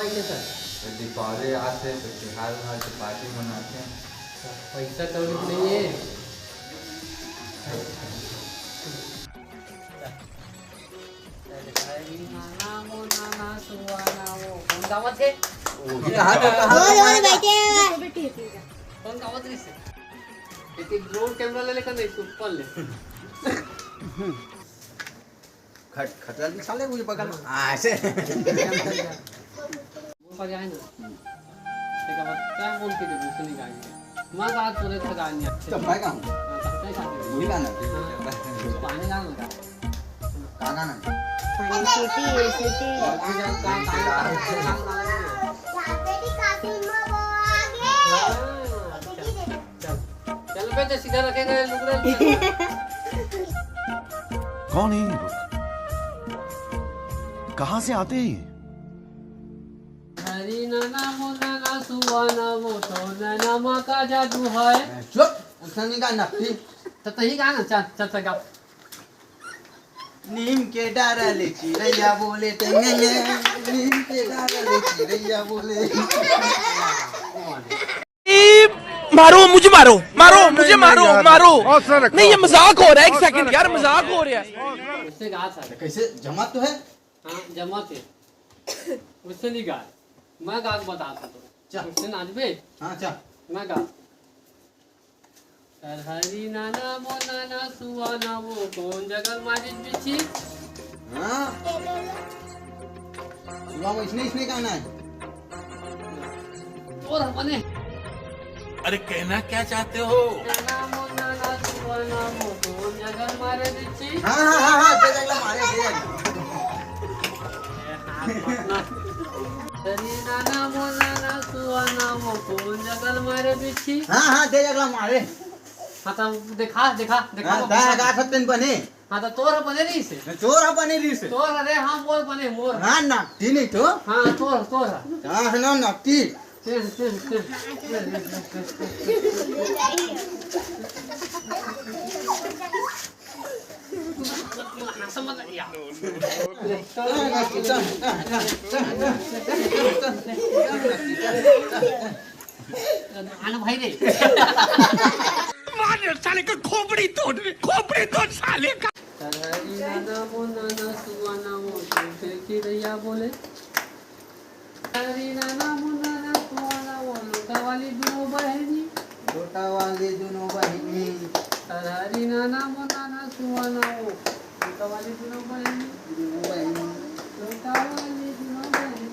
करेंगे सर? दीपावली आते तो त्योहार वहार की पार्टी मनाते हैं। पैसा कौड़ी तो नहीं है। कौन गावत है? कौन गावत नहीं से? एक ड्रोन कैमरा ले लेकर नहीं ऊपर ले। खतरा भी साले मुझे पकड़ ऐसे वो पर जाए ना। एक बात क्या बोल के दे दूसरी गाड़ी। मैं बात बोले तो गाड़ी तो मैं कहूँ नहीं खाते। वही गाना पानी गाना लगा। गाना ना चल बेटे सीधा रखेगा लुगड़ा। कौन है ये लोग? कहाँ से आते हैं ये? हरी नाना मोना सुवाना वो तो नाना माँ का जादू है। चुप उसने नहीं गाना थी तो तही गाना चल चल चल गा। नीम के डाले चिड़ैया बोले टेंगे नीम के डाले चिड़ैया बोले मारो मुझे मारो मारो मुझे मारो मारो नहीं ये मजाक हो रहा है। एक सेकंड यार मजाक हो रहा है। उससे गा था। कैसे जमा तो है हाँ जमा थे। उससे नहीं गा। मैं गा के बताता तो। चल। उससे नाच बे। हाँ चल मैं गा। हरी नाना मो नाना सुवाना वो कौन जगल मारी बिछी। हाँ सुबह में इसने गाना है और अपने अरे कहना क्या चाहते हो? नाना मो नाना सुवाना वो कौन जगल मारे बिछी। हाँ हाँ हाँ हाँ दे जगला मारे दे हरी नाना मो नाना सुवाना वो कौन जगल मारे बिछी। हाँ हाँ दे जगला मारे हाँ तो देखा देखा देखा हाँ दा गा सत्यन बने हाँ तो तोर बने नहीं से चोर बने रीस तोर अरे हाँ मोर बने मोर हाँ नकटी नहीं तो हाँ तोर तोर हाँ ना नकटी चल चल चल समझ या आना भाई रे मार साले का खोपड़ी तोड़ साले का। हरी नाना मो नाना सुवाना वो तो चिड़ैया बोले। हरी नाना मो नाना सुवाना वो लोटा वाली दोनों बहनी। छोटा वाले दोनों बहिनी हरी नाना मो नाना सुवाना वो लोटा वाली दोनों बहनी। लोटा वाली दोनों बहनी